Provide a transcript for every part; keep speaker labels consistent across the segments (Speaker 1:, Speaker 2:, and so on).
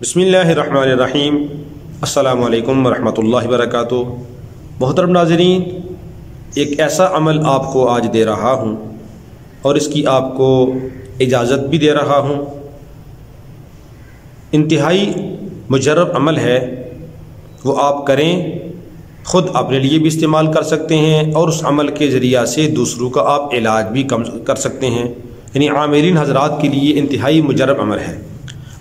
Speaker 1: बिस्मिल्लाहिर्रहमानिर्रहीम। अस्सलामु अलैकुम वरहमतुल्लाहि वबरकातुहू। मोहतरम नाज़रीन, एक ऐसा अमल आपको आज दे रहा हूँ और इसकी आपको इजाज़त भी दे रहा हूँ। इंतहाई मुजर्रब अमल है, वो आप करें, ख़ुद अपने लिए भी इस्तेमाल कर सकते हैं और उस अमल के ज़रिया से दूसरों का आप इलाज भी कम कर सकते हैं। यानी आमिलीन हज़रात के लिए इंतहाई मुजर्रब अमल है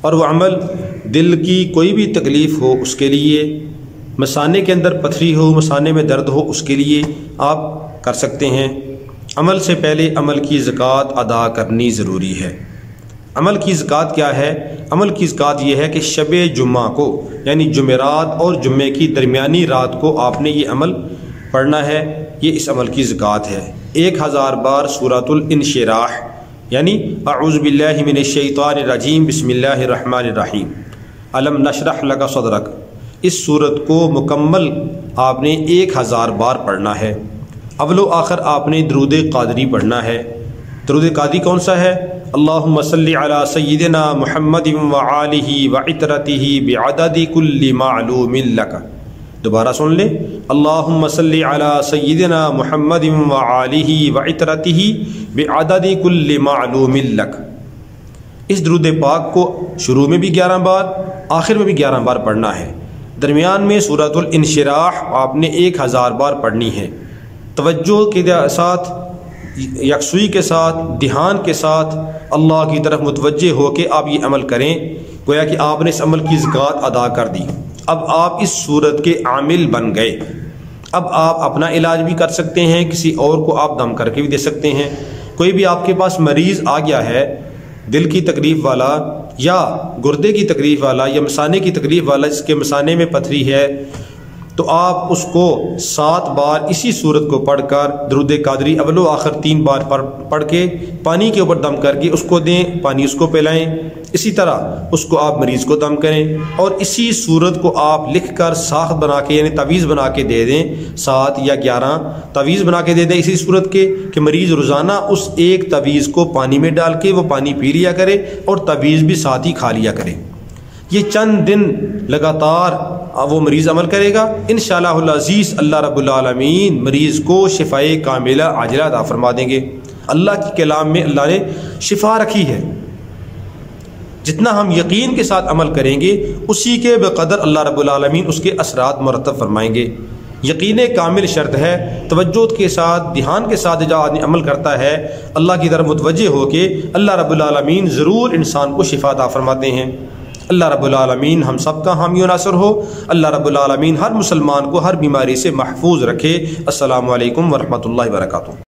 Speaker 1: और वह अमल दिल की कोई भी तकलीफ़ हो उसके लिए, मसाने के अंदर पथरी हो, मसाने में दर्द हो, उसके लिए आप कर सकते हैं। अमल से पहले अमल की ज़कात अदा करनी ज़रूरी है। अमल की ज़कात क्या है? अमल की ज़कात यह है कि शब जुम्मा को, यानी जुमेरात और जुम्मे की दरमियानी रात को आपने ये अमल पढ़ना है। ये इस अमल की ज़कात है। 1000 बार सूरतुल इंशिराह यानी अऊज़ु बिल्लाहि मिनश शैतानिर रजीम बिस्मिल्लाहिर रहमानिर रहीम अलम नशरह लका सदरक, इस सूरत को मुकम्मल आपने 1000 बार पढ़ना है। अव्वलो आखिर आपने दरूद क़ादरी पढ़ना है। दरूद क़ादरी कौन सा है? अल्लाहुम्मा सल्लि अला सय्यिदिना मुहम्मदिन व आलिहि व इतरतिहि बिअददि कुल्लि मालूमिन लक। दोबारा सुन ले, अल्लाहुम्मा सल्लि अला सय्यिदिना मुहम्मदिन व आलिहि व इतरतिहि बिअददि कुल्लि मालूमिन लक। इस दरूद पाक को शुरू में भी 11 बार, आखिर में भी 11 बार पढ़ना है। दरमियान में सूरतुल इंशिराह आपने 1000 बार पढ़नी है। तवज्जो के साथ, यकसुई के साथ, ध्यान के साथ अल्लाह की तरफ मुतवज्जे होकर आप ये अमल करें, गोया कि आपने इस अमल की ज़कात अदा कर दी। अब आप इस सूरत के आमिल बन गए। अब आप अपना इलाज भी कर सकते हैं, किसी और को आप दम करके भी दे सकते हैं। कोई भी आपके पास मरीज़ आ गया है, दिल की तकलीफ़ वाला या गुर्दे की तकलीफ़ वाला या मसाने की तकलीफ़ वाला, जिसके मसाने में पथरी है, तो आप उसको 7 बार इसी सूरत को पढ़कर दरूद क़ादरी अव्वलो आखिर 3 बार पढ़ के पानी के ऊपर दम करके उसको दें, पानी उसको पिलाएं। इसी तरह उसको आप मरीज़ को दम करें और इसी सूरत को आप लिख कर साख्त बना के, यानी तवीज़ बना के दे दें। 7 या 11 तवीज़ बना के दे दें इसी सूरत के कि मरीज़ रोज़ाना उस एक तवीज़ को पानी में डाल के वो पानी पी लिया करे और तवीज़ भी साथ ही खा लिया करे। ये चंद दिन लगातार वो मरीज़ अमल करेगा, इंशाअल्लाहुल अज़ीज़ अल्लाह रब्बुल आलमीन मरीज़ को शिफ़ाए कामिला आजिला अता फरमा देंगे। अल्लाह के कलाम में अल्लाह ने शिफा रखी है। जितना हम यकीन के साथ अमल करेंगे उसी के बक़दर अल्लाह रब्बुल आलमीन उसके असरात मुरतब फरमाएंगे। यकीन कामिल शर्त है, तवज्जो के साथ, ध्यान के साथ जब आदमी अमल करता है, अल्लाह की तरफ मुतवज्जे होके अल्लाह रब्बुल आलमीन ज़रूर इंसान को शिफा अता फरमाते हैं। अल्लाह रब्बुल आलमीन हम सब का हामी व नासर हो। अल्लाह रब्बुल आलमीन हर मुसलमान को हर बीमारी से महफूज रखे। अस्सलामु अलैकुम वरहमतुल्लाहि वबरकातुहू।